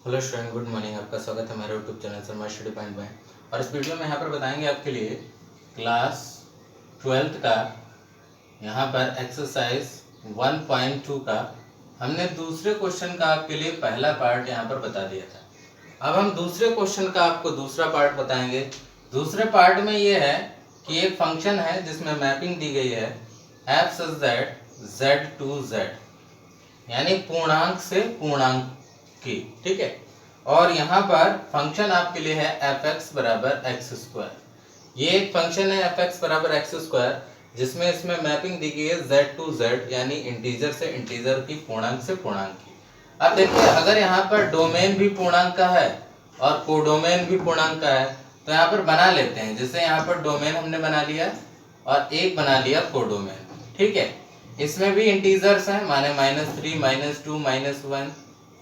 Hello student, good morning. आपका स्वागत है हमारे YouTube channel Sharma study point में। और इस वीडियो में यहाँ पर बताएंगे आपके लिए क्लास 12th का यहाँ पर एक्सरसाइज 1.2 का हमने दूसरे क्वेश्चन का आपके लिए पहला पार्ट यहाँ पर बता दिया था। अब हम दूसरे क्वेश्चन का आपको दूसरा पार्ट बताएंगे। दूसरे पार्ट में ये है कि एक फंक्शन है जिसमें मैपिंग दी गई है f such that z to z, यानी पूर्णांक से पूर्णांक की, ठीक है। और यहाँ पर फंक्शन आपके लिए है f(x) बराबर एक्स स्क्वायर। ये एक फंक्शन है f(x) बराबर एक्स स्क्वायर जिसमें इसमें मैपिंग दी गई है z to z, यानी इंटीजर से इंटीजर की, पूर्णांक से पूर्णांक की। अब देखिए, अगर यहाँ पर डोमेन भी पूर्णांक का है और कोडोमेन भी पूर्णांक का है तो यहाँ पर बना लेते हैं। जैसे यहाँ पर डोमेन हमने बना लिया और एक बना लिया कोडोमेन, ठीक है। इसमें भी इंटीजर्स हैं, माने -3, -2, -1,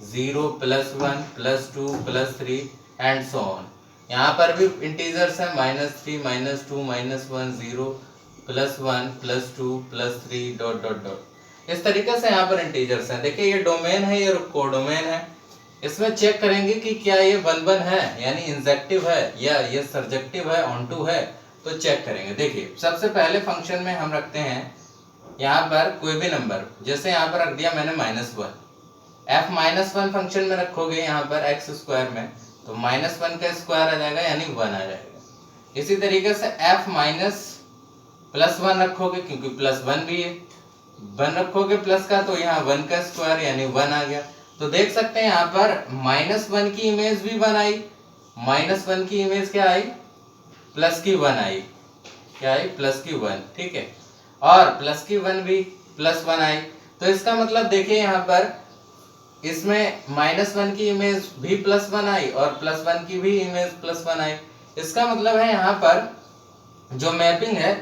0, +1, +2, +3 एंड सो ऑन। यहाँ पर भी इंटीजर्स हैं, -3, -2, -1, 0, +1, +2, +3 डॉट डॉट डॉट। इस तरीके से यहाँ पर इंटीजर्स हैं। देखिए, ये डोमेन है, ये कोडोमेन है। इसमें चेक करेंगे कि क्या ये 1 है, यानी इंजेक्टिव है, या ये सर्जेक्टिव है, ऑनटू है, तो चेक करेंगे। देखिए, सबसे पहले फंक्शन में हम रखते हैं यहाँ पर कोई भी नंबर। जैसे यहाँ पर रख दिया मैंने -1, f-1 फंक्शन में रखोगे यहाँ पर एक्स स्क्वायर में तो -1 का स्क्वायर आ जाएगा, यानी 1 आ जाएगा। इसी तरीके से f-+1 रखोगे, क्योंकि +1 भी है, 1 रखोगे प्लस का तो यहाँ 1 का स्क्वायर यानी 1 आ गया। तो देख सकते हैं यहाँ पर -1 की इमेज भी 1 आई, -1 की इमेज क्या आई, प्लस की 1 आई, क्या आई, प्लस की 1, ठीक है। और प्लस की 1 भी +1 आई। तो इसका मतलब देखिए, यहाँ पर इसमें -1 की इमेज भी +1 आई और +1 की भी इमेज +1 आई। इसका मतलब है यहाँ पर जो मैपिंग है,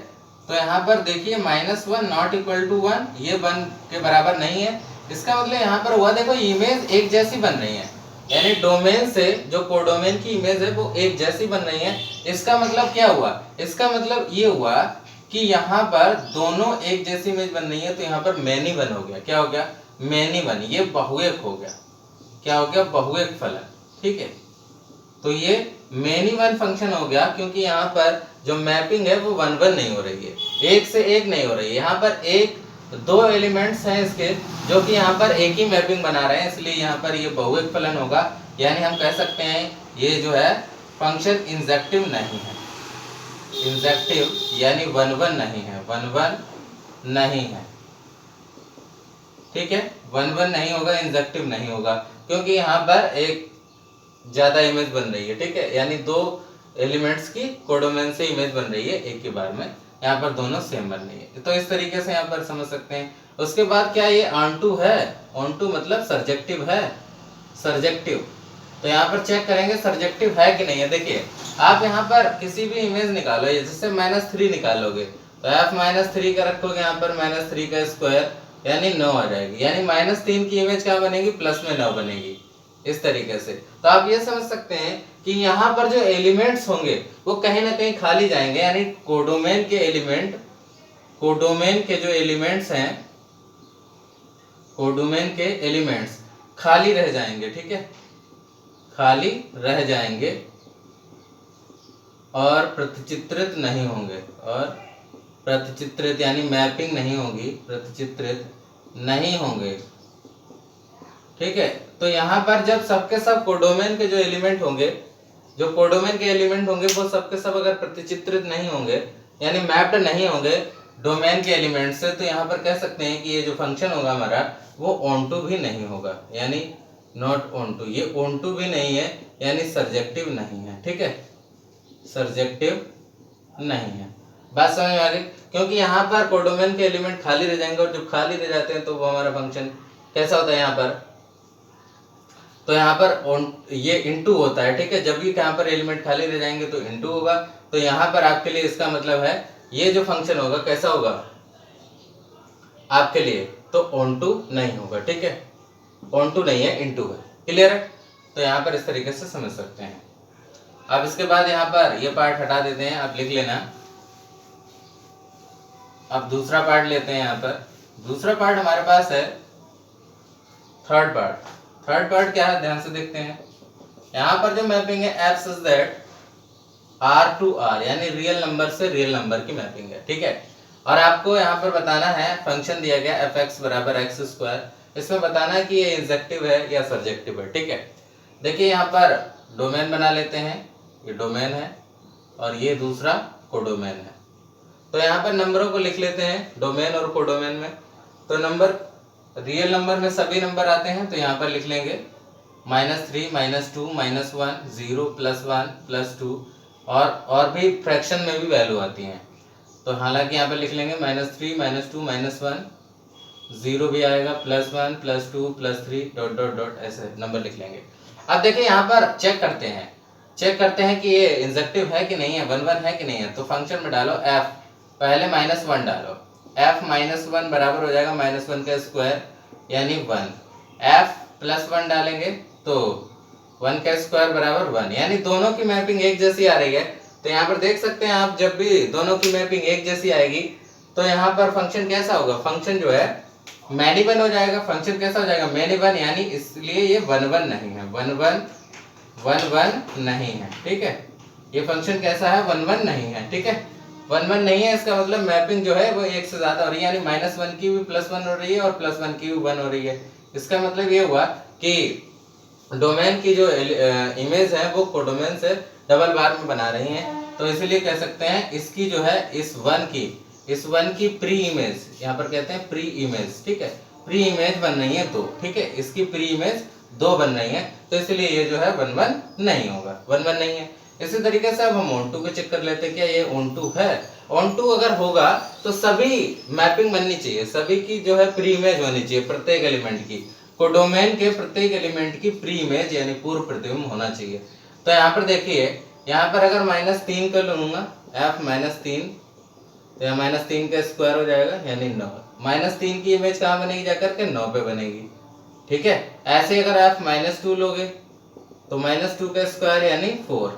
तो यहाँ पर देखिए -1 नॉट इक्वल टू 1, ये 1 के बराबर नहीं है। इसका मतलब यहाँ पर हुआ, देखो इमेज एक जैसी बन रही है, यानी डोमेन से जो कोडोमेन की इमेज है वो एक जैसी बन रही है। इसका मतलब क्या हुआ, इसका मतलब ये हुआ कि यहाँ पर दोनों एक जैसी इमेज बन रही है, तो यहाँ पर मैनी वन हो गया। क्या हो गया, मैनी वन, ये बहुएक हो गया। क्या हो गया, बहुएक फलन, ठीक है। तो ये मैनी वन फंक्शन हो गया, क्योंकि यहाँ पर जो मैपिंग है वो 1-1 नहीं हो रही है, एक से एक नहीं हो रही है। यहाँ पर एक दो एलिमेंट्स हैं इसके जो कि यहाँ पर एक ही मैपिंग बना रहे हैं, इसलिए यहाँ पर ये बहुएक फलन होगा। यानी हम कह सकते हैं ये जो है फंक्शन इंजेक्टिव नहीं है, इंजेक्टिव यानी 1-1 नहीं है, 1-1 नहीं है, ठीक है। 1-1 नहीं होगा, इंजेक्टिव नहीं होगा, क्योंकि यहाँ पर एक ज्यादा इमेज बन रही है, ठीक है। यानी दो एलिमेंट्स की कोडोमेन से इमेज बन रही है एक के बार में, यहाँ पर दोनों सेम बन रही है। तो इस तरीके से यहाँ पर समझ सकते हैं। उसके बाद क्या ये ऑनटू है, ऑनटू मतलब सर्जेक्टिव है, सर्जेक्टिव। तो यहाँ पर चेक करेंगे सर्जेक्टिव है कि नहीं है। देखिए, आप यहाँ पर किसी भी इमेज निकालो, जैसे -3 निकालोगे तो f-3 का रखोगे यहाँ पर -3 का स्क्वायर, यानी 9 आ जाएगी। यानी -3 की इमेज क्या बनेगी, प्लस में 9 बनेगी, इस तरीके से। तो आप ये समझ सकते हैं कि यहाँ पर जो एलिमेंट्स होंगे वो कहीं ना कहीं खाली जाएंगे, यानी कोडोमेन के एलिमेंट, कोडोमेन के जो एलिमेंट्स हैं, कोडोमेन के एलिमेंट्स खाली रह जाएंगे, ठीक है, खाली रह जाएंगे और प्रतिचित्रित नहीं होंगे, और प्रतिचित्रित यानी मैपिंग नहीं होगी, प्रतिचित्रित नहीं होंगे, ठीक है। तो यहाँ पर जब सबके सब कोडोमेन के जो एलिमेंट होंगे, जो कोडोमेन के एलिमेंट होंगे वो सबके सब अगर प्रतिचित्रित नहीं होंगे, यानी मैप्ड नहीं होंगे डोमेन के एलिमेंट से, तो यहाँ पर कह सकते हैं कि ये जो फंक्शन होगा हमारा वो ऑनटू भी नहीं होगा, यानी नॉट ऑनटू। ये ऑनटू भी नहीं है, यानी सर्जेक्टिव नहीं है, ठीक है, सर्जेक्टिव नहीं है। बात समझ में आ गई, क्योंकि यहाँ पर कोडोमेन के एलिमेंट खाली रह जाएंगे, और जब खाली रह जाते हैं तो वो हमारा फंक्शन कैसा होता है यहाँ पर, तो यहाँ पर ये इनटू होता है, ठीक है। जब भी यहाँ पर एलिमेंट खाली रह जाएंगे तो इनटू होगा। तो यहाँ पर आपके लिए इसका मतलब है ये जो फंक्शन होगा कैसा होगा आपके लिए, तो ऑनटू नहीं होगा, ठीक है, ऑनटू नहीं है, इनटू है। क्लियर है। तो यहाँ पर इस तरीके से समझ सकते हैं। अब इसके बाद यहाँ पर ये पार्ट हटा देते हैं, आप लिख लेना। अब दूसरा पार्ट लेते हैं। यहाँ पर दूसरा पार्ट हमारे पास है थर्ड पार्ट। थर्ड पार्ट क्या है, ध्यान से देखते हैं। यहाँ पर जो मैपिंग है f such that R to R, यानी रियल नंबर से रियल नंबर की मैपिंग है, ठीक है। और आपको यहाँ पर बताना है, फंक्शन दिया गया एफ एक्स बराबर एक्स स्क्वायर, इसमें बताना है कि ये इंजेक्टिव है या सर्जेक्टिव है, ठीक है। देखिए यहाँ पर डोमेन बना लेते हैं, ये डोमेन है और ये दूसरा कोडोमेन है। तो यहाँ पर नंबरों को लिख लेते हैं डोमेन और कोडोमेन में। तो नंबर रियल नंबर में सभी नंबर आते हैं, तो यहाँ पर लिख लेंगे -3 -2 -1 0 +1 +2, और भी फ्रैक्शन में भी वैल्यू आती हैं। तो हालांकि यहाँ पर लिख लेंगे -3 -2 -1, 0 भी आएगा, +1 +2 +3 डॉट डॉट डॉट, ऐसे नंबर लिख लेंगे। अब देखिए यहाँ पर चेक करते हैं कि ये इंजेक्टिव है कि नहीं है, 1 1 है कि नहीं है। तो फंक्शन में डालो f, पहले -1 डालो, f -1 बराबर हो जाएगा -1 का स्क्वायर यानी 1, f +1 डालेंगे तो 1 का स्क्वायर बराबर 1, यानी दोनों की मैपिंग एक जैसी आ रही है। तो यहाँ पर देख सकते हैं आप, जब भी दोनों की मैपिंग एक जैसी आएगी तो यहाँ पर फंक्शन कैसा होगा, फंक्शन जो है मैनी वन हो जाएगा। फंक्शन कैसा हो जाएगा, मैनी वन, यानी इसलिए ये 1 1 नहीं है, 1 1 नहीं है, ठीक है। ये फंक्शन कैसा है, 1 1 नहीं है, ठीक है। 1 1 नहीं है, इसका मतलब मैपिंग जो है वो एक से ज्यादा हो रही है, यानी -1 की भी +1 हो रही है और +1 की भी 1 हो रही है। इसका मतलब ये हुआ कि डोमेन की जो इमेज है वो कोडोमेन से डबल बार में बना रही है। तो इसलिए कह सकते हैं इसकी जो है इस वन की प्री इमेज, यहाँ पर कहते हैं प्री इमेज, ठीक है। प्री इमेज बन रही है 2, ठीक है, इसकी प्री इमेज 2 बन रही है, तो इसलिए ये जो है 1 1 नहीं होगा, 1 1 नहीं है। इसी तरीके से अब हम ऑन टू को चेक कर लेते हैं, क्या ये ऑन टू है। ऑन टू अगर होगा तो सभी मैपिंग बननी चाहिए, सभी की जो है प्री इमेज होनी चाहिए, प्रत्येक एलिमेंट की, कोडोमेन के प्रत्येक एलिमेंट की प्री इमेज यानी पूर्व प्रतिबिंब होना चाहिए। तो यहाँ पर देखिए, यहाँ पर अगर -3 कर लूंगा, f -3, तो यहाँ -3 का स्क्वायर हो जाएगा यानी 9, -3 की इमेज कहाँ बनेगी, जाकर के 9 पे बनेगी, ठीक है। ऐसे अगर f -2 लोगे तो -2 का स्क्वायर यानी 4,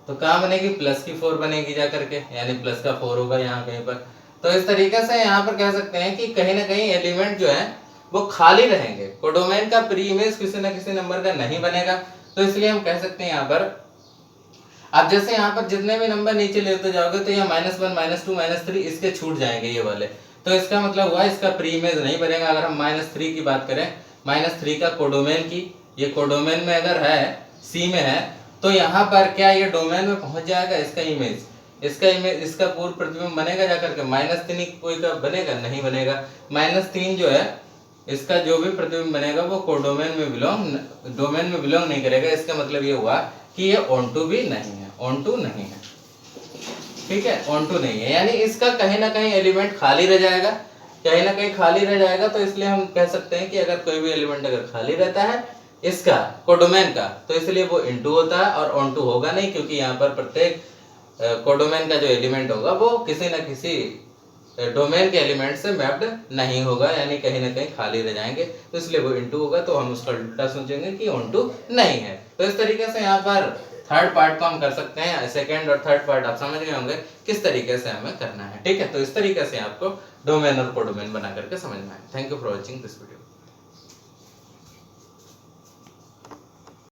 तो कहाँ बनेगी, +4 बनेगी जाकर के, यानी +4 होगा यहाँ कहीं पर। तो इस तरीके से यहाँ पर कह सकते हैं कि कहीं ना कहीं एलिमेंट जो है वो खाली रहेंगे, कोडोमेन का प्री इमेज किसी ना किसी नंबर का नहीं बनेगा। तो इसलिए हम कह सकते हैं यहाँ पर, अब जैसे यहाँ पर जितने भी नंबर नीचे लेते जाओगे तो यहाँ -1 -2 -3 इसके छूट जाएंगे ये वाले, तो इसका मतलब हुआ इसका प्री इमेज नहीं बनेगा। अगर हम -3 की बात करें, -3 का कोडोमेन की, ये कोडोमेन में अगर है, सी में है, तो यहाँ पर क्या ये डोमेन में पहुंच जाएगा, इसका इमेज इसका पूर्व प्रतिबिंब बनेगा जाकर के, -3 कोई का बनेगा, नहीं बनेगा। -3 जो है इसका जो भी प्रतिबिंब बनेगा वो कोडोमेन में डोमेन में बिलोंग नहीं करेगा। इसका मतलब ये हुआ कि ये ऑन टू भी नहीं है, ऑन टू नहीं है, ठीक है, ऑन टू नहीं है, यानी इसका कहीं ना कहीं एलिमेंट खाली रह जाएगा, कहीं ना कहीं खाली रह जाएगा। तो इसलिए हम कह सकते हैं कि अगर कोई भी एलिमेंट अगर खाली रहता है इसका कोडोमेन का, तो इसलिए वो इनटू होता है और ऑन टू होगा नहीं, क्योंकि यहाँ पर प्रत्येक कोडोमेन का जो एलिमेंट होगा वो किसी न किसी डोमेन के एलिमेंट से मैप्ड नहीं होगा, यानी कहीं ना कहीं खाली रह जाएंगे, तो इसलिए वो इनटू होगा। तो हम उसका उल्टा सोचेंगे कि ऑन टू नहीं है। तो इस तरीके से यहाँ पर थर्ड पार्ट को हम कर सकते हैं। सेकंड और थर्ड पार्ट आप समझ गए होंगे किस तरीके से हमें करना है, ठीक है। तो इस तरीके से आपको डोमेन और कोडोमेन बना करके समझना है। Thank you for watching this video.